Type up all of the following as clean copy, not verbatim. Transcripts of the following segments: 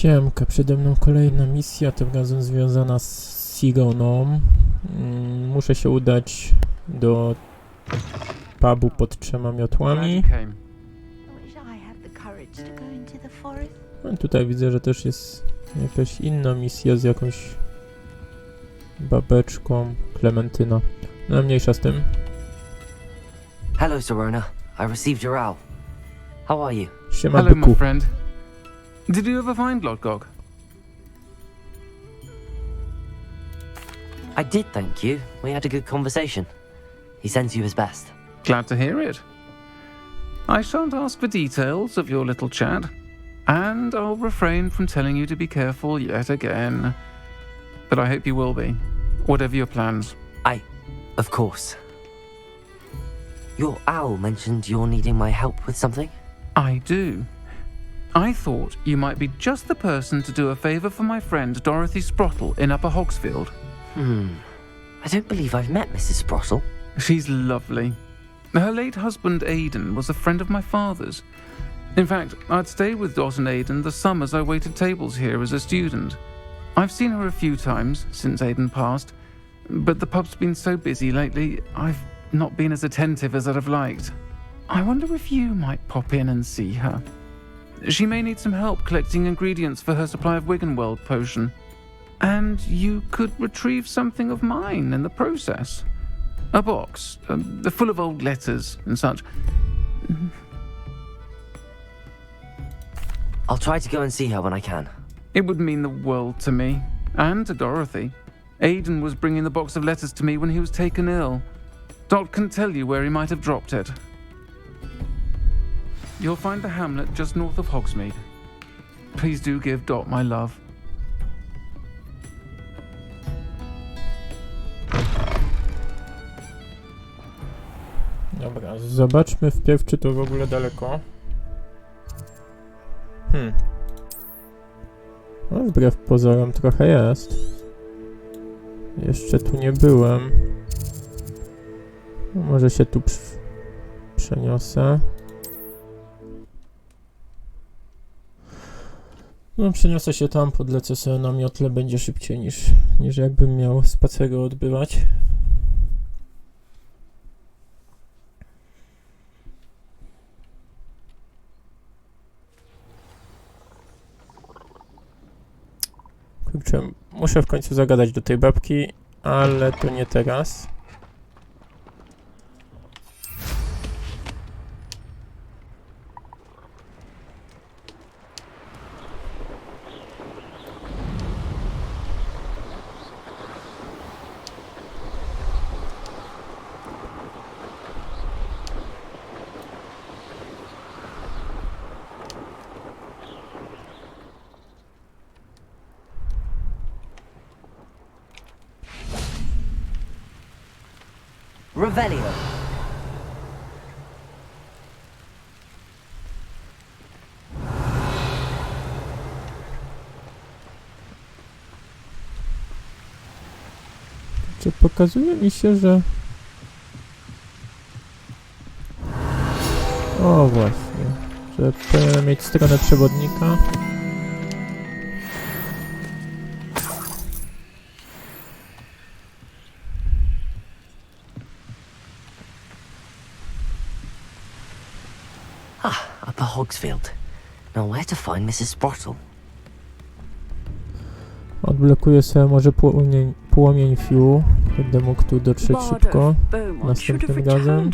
Siemka, przede mną kolejna misja, tym razem związana z Sironą. Muszę się udać do pubu pod trzema miotłami. No, tutaj widzę, że też jest jakaś inna misja z jakąś babeczką, Klementyna. No mniejsza z tym. Hello, Sirona. I received your owl. How are you? Siema, Hello, my byku. friend. Did you ever find Lodgog? I did, thank you. We had a good conversation. He sends you his best. Glad to hear it. I shan't ask for details of your little chat, and I'll refrain from telling you to be careful yet again. But I hope you will be, whatever your plans. Of course. Your owl mentioned you're needing my help with something? I do. I thought you might be just the person to do a favour for my friend Dorothy Sprottle in Upper Hogsfield. I don't believe I've met Mrs. Sprottle. She's lovely. Her late husband Aidan was a friend of my father's. In fact, I'd stayed with Dot and Aidan the summers I waited tables here as a student. I've seen her a few times since Aidan passed, but the pub's been so busy lately, I've not been as attentive as I'd have liked. I wonder if you might pop in and see her. She may need some help collecting ingredients for her supply of Wiggenweld potion. And you could retrieve something of mine in the process. A box, full of old letters and such. I'll try to go and see her when I can. It would mean the world to me, and to Dorothy. Aidan was bringing the box of letters to me when he was taken ill. Dot can tell you where he might have dropped it. You'll find the hamlet just north of Hogsmeade. Please do give Dot my love. Dobra, zobaczmy wpierw, czy to w ogóle daleko. No, wbrew pozorom trochę jest. Jeszcze tu nie byłem. No, może się tu przeniosę. No, przeniosę się tam, podlecę sobie na miotle, będzie szybciej niż jakbym miał spacery odbywać. Kurczę, muszę w końcu zagadać do tej babki, ale to nie teraz. Revelio. Czy pokazuje mi się, że... O właśnie, że powinienem mieć stronę przewodnika. Upper Hogsfield. Now where to find Mrs. Sprottle? Odblokuję sobie może płomień Fiu. Będę mógł tu dotrzeć szybko. Następnym razem.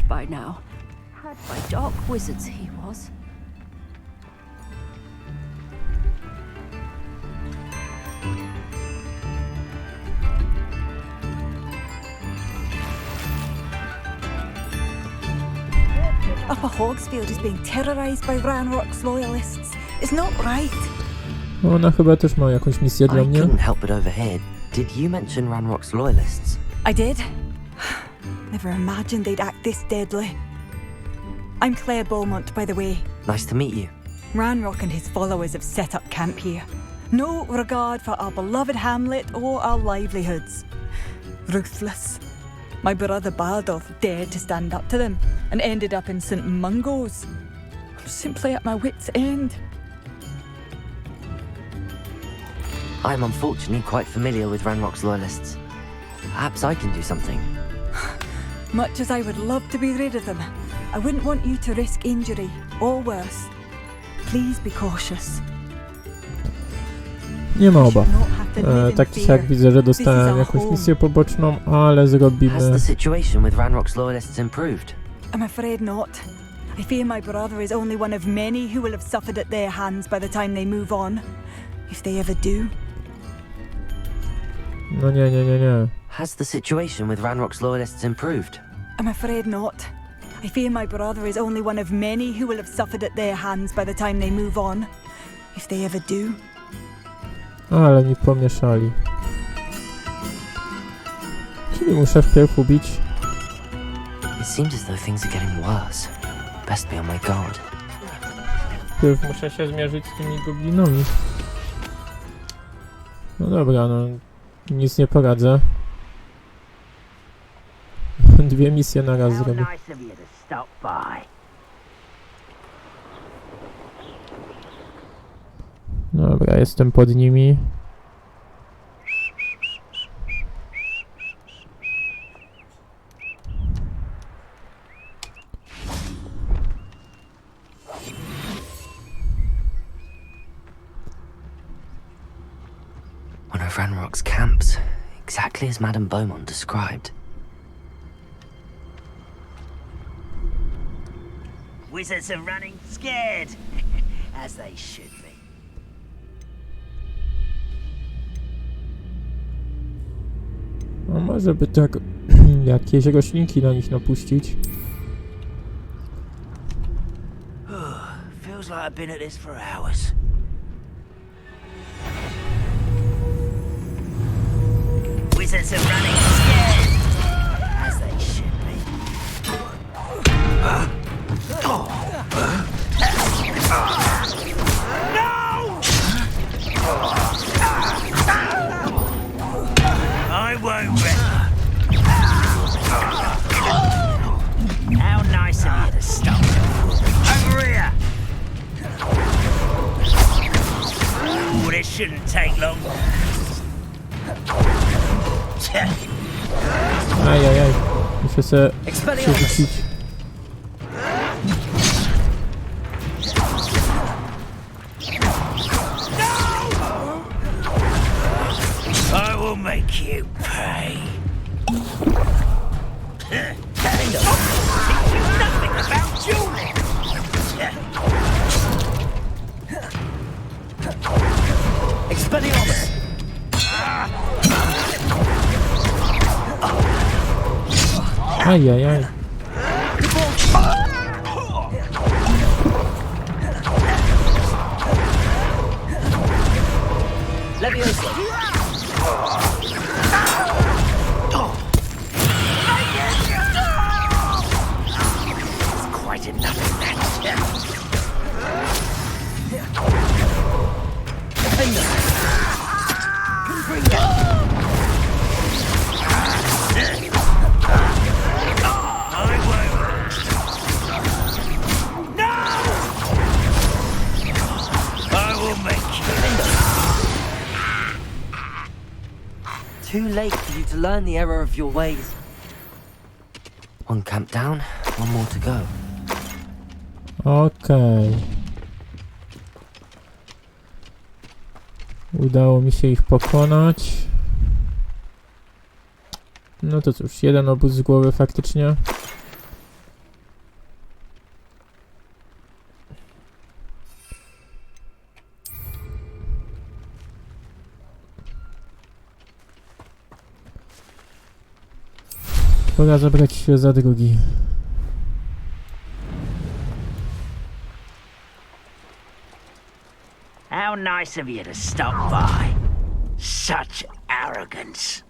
Upper Hogsfield is being terrorized by Ranrock's loyalists. It's not right. Ona chyba też ma jakąś misję dla I mnie. couldn't help but overhear. Did you mention Ranrock's loyalists? I did. Never imagined they'd act this deadly. I'm Claire Beaumont, by the way. Nice to meet you. Ranrock and his followers have set up camp here. No regard for our beloved hamlet or our livelihoods. Ruthless. My brother Bardolph dared to stand up to them and ended up in St. Mungo's. I'm simply at my wit's end. I'm unfortunately quite familiar with Ranrock's loyalists. Perhaps I can do something. Much as I would love to be rid of them, I wouldn't want you to risk injury, or worse. Please be cautious. Nie ma obaw. You should not have to live in Tak czy fear. siak widzę, że This dostałem is our jakąś home. misję poboczną, ale Has zrobimy... the situation with Ranrock's loyalists improved? I'm afraid not. I fear my brother is only one of many who will have suffered at their hands by the time they move on. If they ever do. No nie. Has the situation with Ranrock's loyalists improved? I'm afraid not. I fear my brother is only one of many who will have suffered at their hands by the time they move on. If they ever do. Ale mi pomieszali. Czyli muszę wpierw ubić. It seems as though things are getting worse. Best be on my guard. Wpierw muszę się zmierzyć z tymi goblinami. No dobra, no nic nie poradzę. Dwie misje na raz zrobię. Dobra, jestem pod nimi. One of Ranrock's camps, exactly as Madame Beaumont described. Wizards are running scared, as they should be. A może by tak jakieś roślinki na nich napuścić? Feels like I've been at this for hours. Wizards are running scared, as they should be. I won't rest. How nice of you to stop. Over here. Oh, this shouldn't take long. Ajajaj, muszę sobie przerzucić. I will make you pay. Nothing about dueling. Expelliarmus. Ajajaj. Leviosa! It's quite enough of that. I won't. No! I will make you. Too late for you to learn the error of your ways. One camp down, one more to go. Okej. Udało mi się ich pokonać. No to cóż, jeden obóz z głowy faktycznie. Pora zabrać się za drugi. How nice of you to stop by. Such arrogance.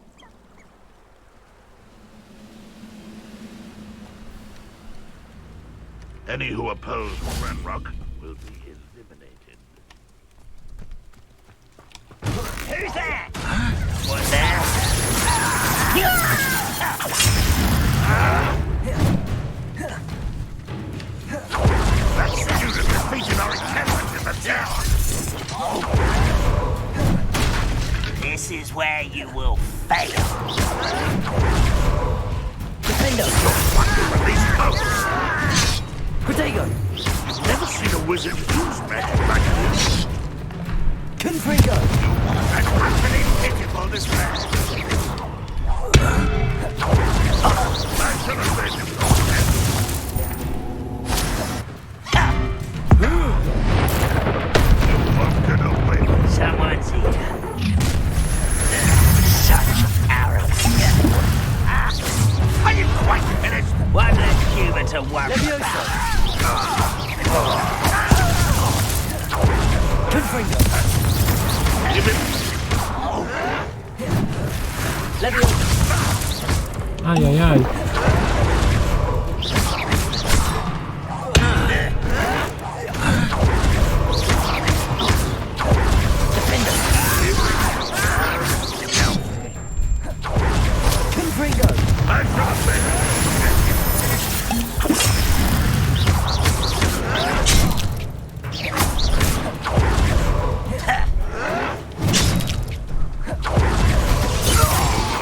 Any who oppose Ranrock will be eliminated. Who's that? What's that? That student defeated our encampment in the tower. This is where you will fail. Protego! Never seen a wizard use magic like this. Confringo! An utterly pitiful despair. I should have made him go ahead. You won't get away with it. Someone's here. Such arrogance. Are you quite finished? One less human to worry about. Confringo! Give it. Leviosa! Ajajaj. Confringo! I should have made him.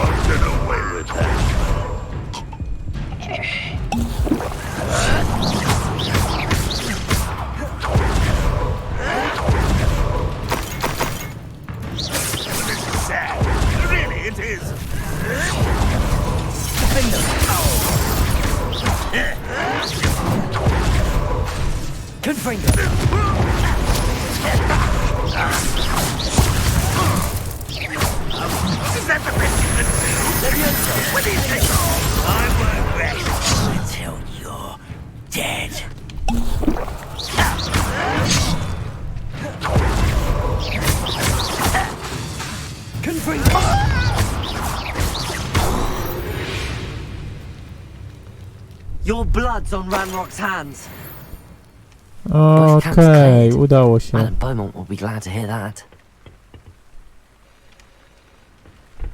I'll get away with that. This is sad. Really, it is. Confringo! Is that the best you can do? Leviosa! What do you think? I won't rest until you're dead. Confringo! Your blood's on Ranrock's hands. Okej, udało się. Madame Beaumont will be glad to hear that.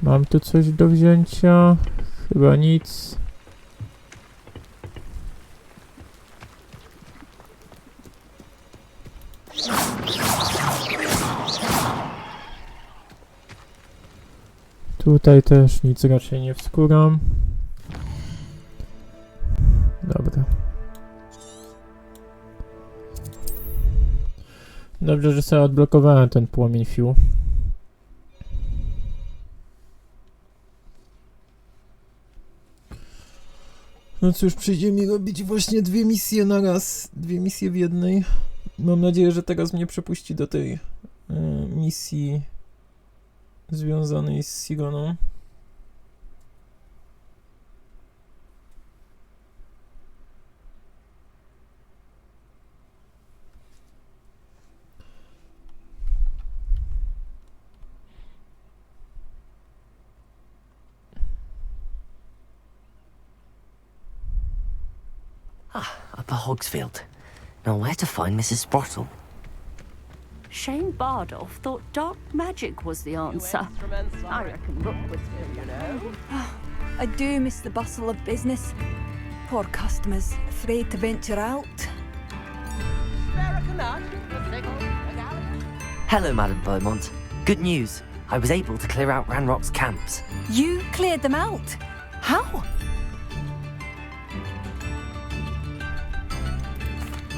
Mam tu coś do wzięcia? Chyba nic. Tutaj też nic raczej nie wskuram. Dobra. Dobrze, że sobie odblokowałem ten płomień fiu. No cóż, przyjdzie mi robić właśnie dwie misje na raz. Dwie misje w jednej. Mam nadzieję, że teraz mnie przepuści do tej misji związanej z Sironą. Upper Hogsfield. Now where to find Mrs. Sprottle? Shane Bardolph thought dark magic was the answer. I reckon Rook was, you know. I do miss the bustle of business. Poor customers, afraid to venture out. Hello, Madame Beaumont. Good news. I was able to clear out Ranrock's camps. You cleared them out? How?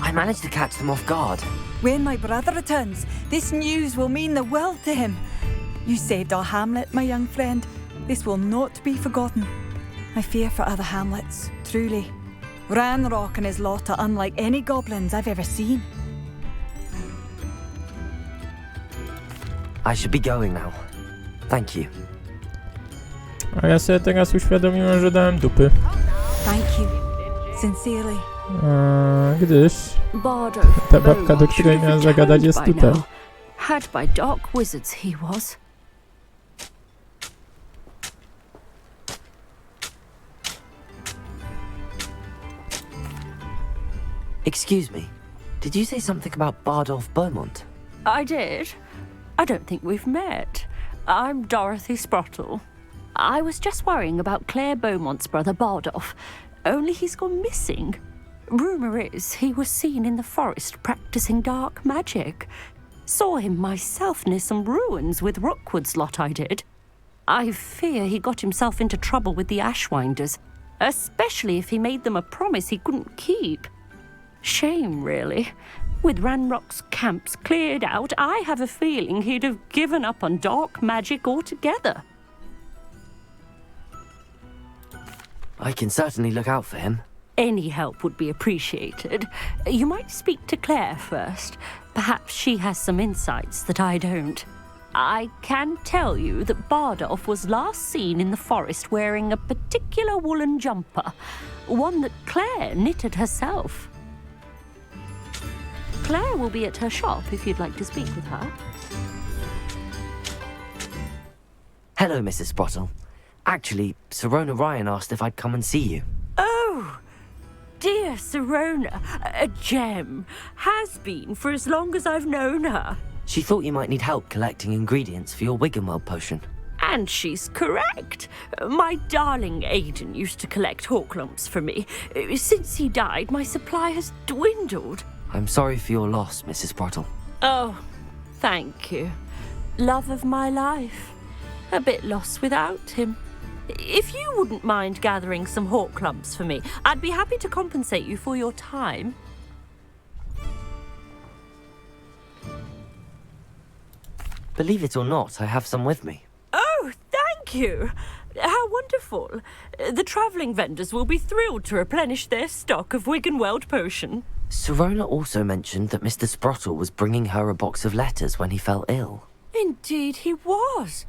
I managed to catch them off guard. When my brother returns, this news will mean the world to him. You saved our hamlet, my young friend. This will not be forgotten. I fear for other hamlets, truly. Ranrock and his lot are unlike any goblins I've ever seen. I should be going now. Thank you. A ja sobie teraz uświadomiłem, że dałem dupy. Thank you. Sincerely. Gdyż Bardolph ta babka, do której miałem zagadać, jest tutaj. Had by dark wizards he was. Excuse me. Did you say something about Bardolph Beaumont? I did. I don't think we've met. I'm Dorothy Sprottle. I was just worrying about Claire Beaumont's brother Bardolph, only he's gone missing. Rumour is he was seen in the forest practicing dark magic. Saw him myself near some ruins with Rookwood's lot, I did. I fear he got himself into trouble with the Ashwinders, especially if he made them a promise he couldn't keep. Shame, really. With Ranrock's camps cleared out, I have a feeling he'd have given up on dark magic altogether. I can certainly look out for him. Any help would be appreciated. You might speak to Claire first. Perhaps she has some insights that I don't. I can tell you that Bardolph was last seen in the forest wearing a particular woolen jumper, one that Claire knitted herself. Claire will be at her shop if you'd like to speak with her. Hello, Mrs. Sprottle. Actually, Sirona Ryan asked if I'd come and see you. Oh, dear Sirona, a gem. Has been for as long as I've known her. She thought you might need help collecting ingredients for your 𝐸𝐸𝐻𝐻𝐻 potion. And she's correct. My darling Aiden used to collect hawklumps for me. Since he died, my supply has dwindled. I'm sorry for your loss, Mrs. Sprottle. Oh, thank you. Love of my life. A bit lost without him. If you wouldn't mind gathering some hawklumps for me, I'd be happy to compensate you for your time. Believe it or not, I have some with me. Oh, thank you. How wonderful. The travelling vendors will be thrilled to replenish their stock of 𝐸𝐸𝐻𝐻𝐻 potion. Sirona also mentioned that Mr. Sprottle was bringing her a box of letters when he fell ill. Indeed he was.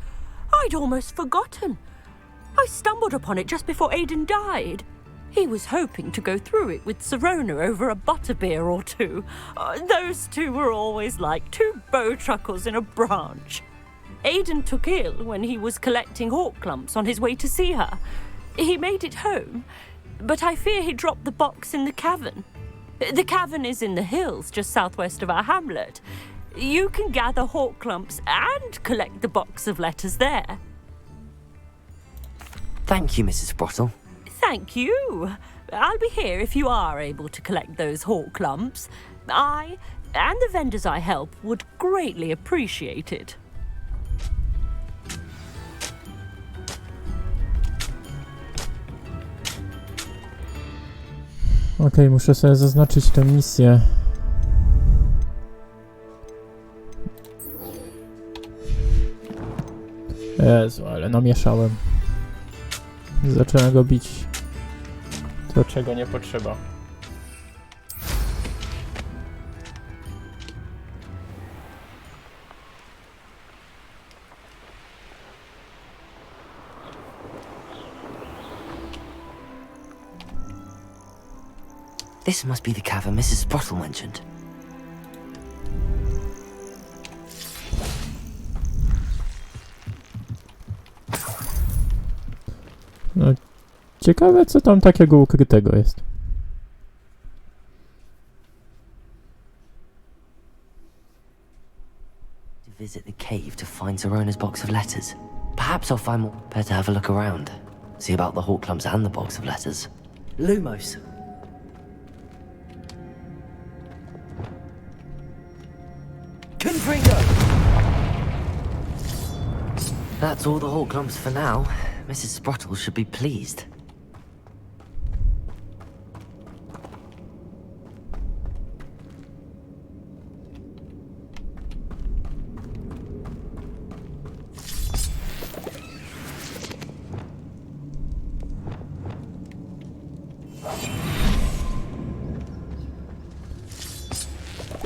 I'd almost forgotten. I stumbled upon it just before Aiden died. He was hoping to go through it with Sirona over a butterbeer or two. Those two were always like two bowtruckles in a branch. Aiden took ill when he was collecting hawklumps on his way to see her. He made it home, but I fear he dropped the box in the cavern. The cavern is in the hills just southwest of our hamlet. You can gather hawklumps and collect the box of letters there. Thank you, Mrs. Sprottle. Thank you. I'll be here if you are able to collect those hawklumps. I and the vendors I help would greatly appreciate it. Okej, muszę sobie zaznaczyć tę misję. Jezu, ale namieszałem. Zacząłem go bić to, czego nie potrzeba. This must be the cavern Mrs. Sprottle mentioned. No, ciekawe, co tam takiego ukrytego jest. To visit the cave to find Sirona's box of letters. Perhaps I'll find more. Better have a look around. See about the hawklumps and the box of letters. Lumos. Confringo! That's all the hawklumps for now. Mrs. Sprottle should be pleased.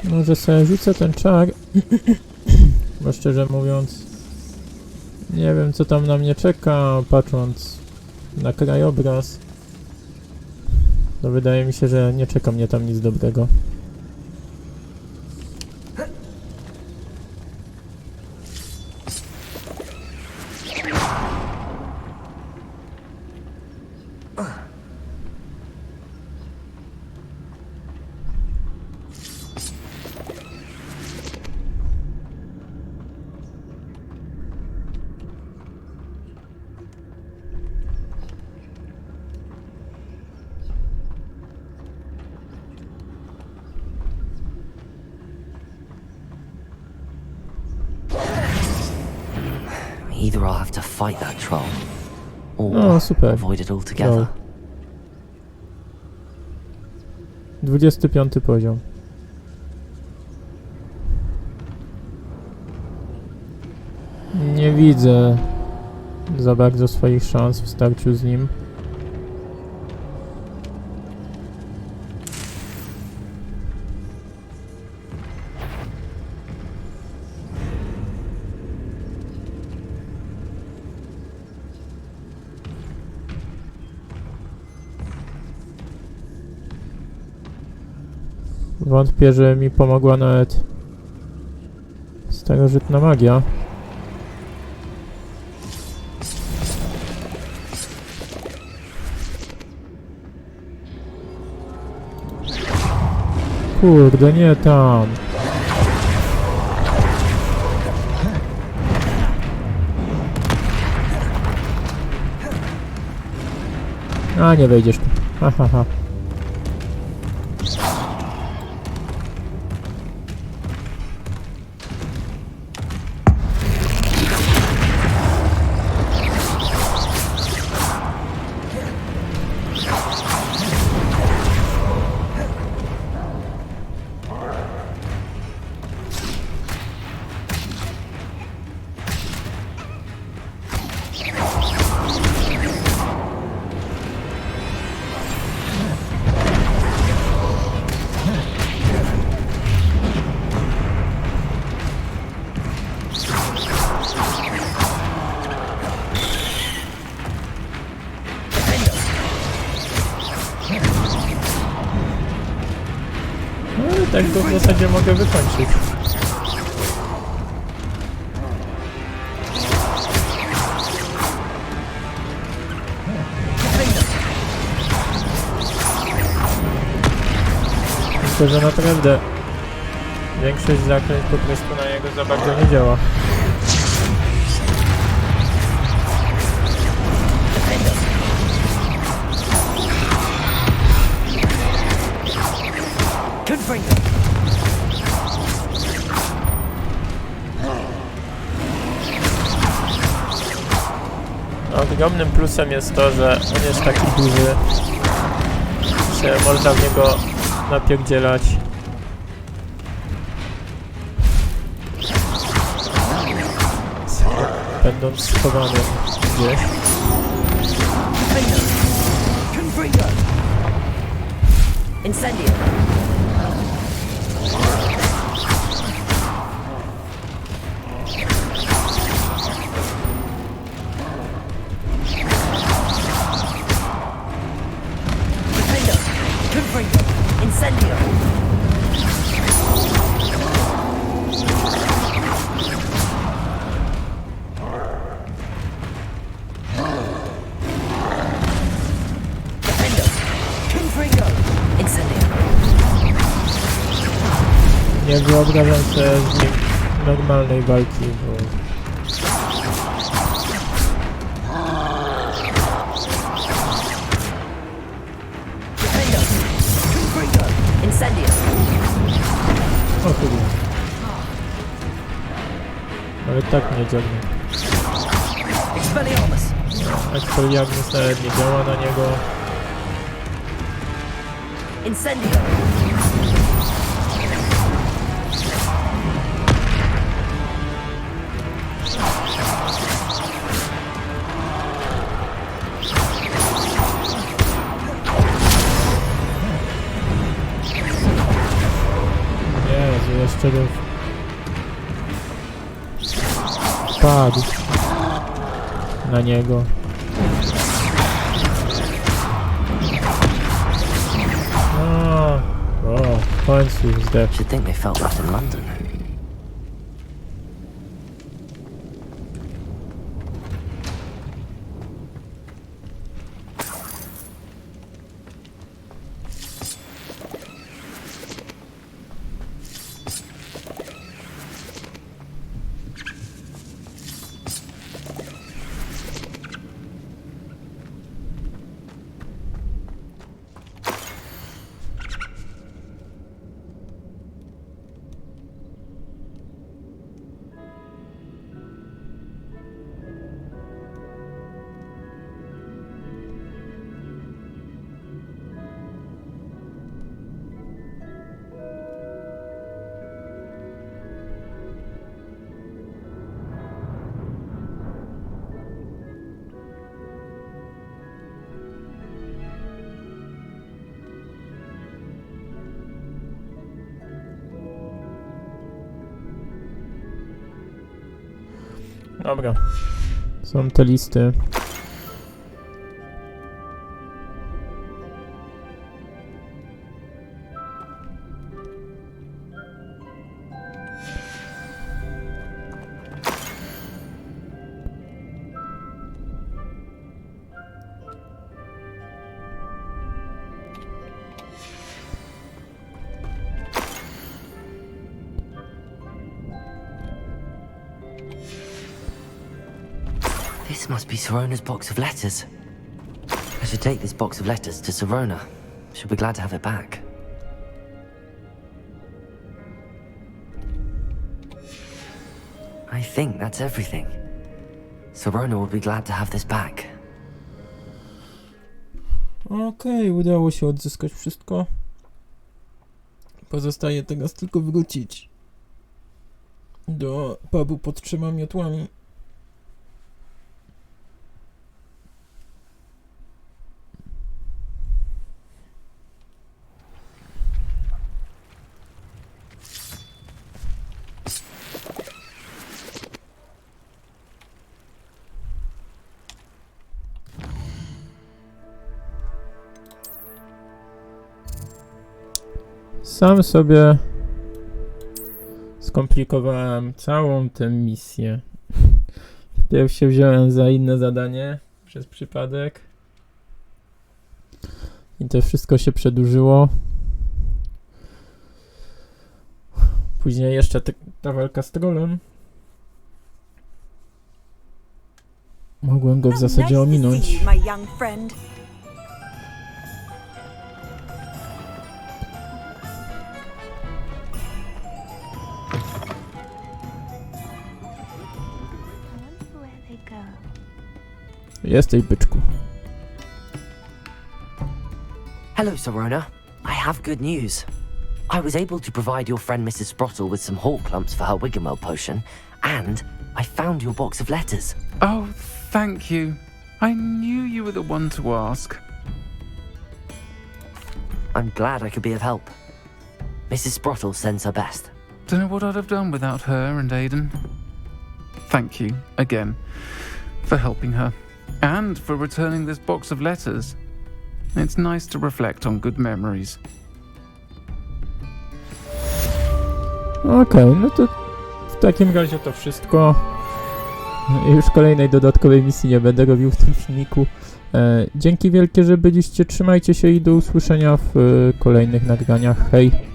Może sobie rzucę ten czar, bo szczerze mówiąc nie wiem, co tam na mnie czeka, patrząc na krajobraz. To wydaje mi się, że nie czeka mnie tam nic dobrego. Either I'll have to fight that troll, or O, super. avoid it altogether. 25 poziom. Nie widzę za bardzo swoich szans w starciu z nim. Wątpię, że mi pomogła nawet starożytna magia. Kurde, nie tam. A, nie wejdziesz tu. Ha, ha, ha. No i tak go w zasadzie mogę wykończyć. Myślę, że naprawdę większość zaklęć po prostu na niego za bardzo nie działa. Ogromnym plusem jest to, że on jest taki duży, że można w niego napierdzielać. Będąc schowanym gdzieś. Incendio. Incendio. Nie wyobrażam sobie z nim normalnej walki, bo... O kurde. Ale tak mnie ciągnie. Expelliarmus nawet nie działa na niego. Incendio. Jezu, jeszcze bym wpadł na niego. O, w końcu zdechł. Should think they felt that in London. Dobra. Są te listy. This must be Sirona's box of letters. I should take this box of letters to Sirona. She'll be glad to have it back. I think that's everything. Sirona will be glad to have this back. Okej, udało się odzyskać wszystko. Pozostaje teraz tylko wrócić do pubu pod trzema miotłami. Sam sobie skomplikowałem całą tę misję. Wpierw się wziąłem za inne zadanie przez przypadek i to wszystko się przedłużyło. Później jeszcze ta walka z trolem. Mogłem go w zasadzie ominąć. Jesteś, byczku. Hello, Sirona. I have good news. I was able to provide your friend Mrs. Sprottle with some hawk clumps for her 𝐸𝐤𝐻𝐿 potion, and I found your box of letters. Oh, thank you. I knew you were the one to ask. I'm glad I could be of help. Mrs. Sprottle sends her best. Don't know what I'd have done without her and Aiden. Thank you, again, for helping her. And for returning this box of letters. It's nice to reflect on good memories. Okej, no to w takim razie to wszystko. Już kolejnej dodatkowej misji nie będę robił w tym filmiku. Dzięki wielkie, że byliście. Trzymajcie się i do usłyszenia w kolejnych nagraniach. Hej!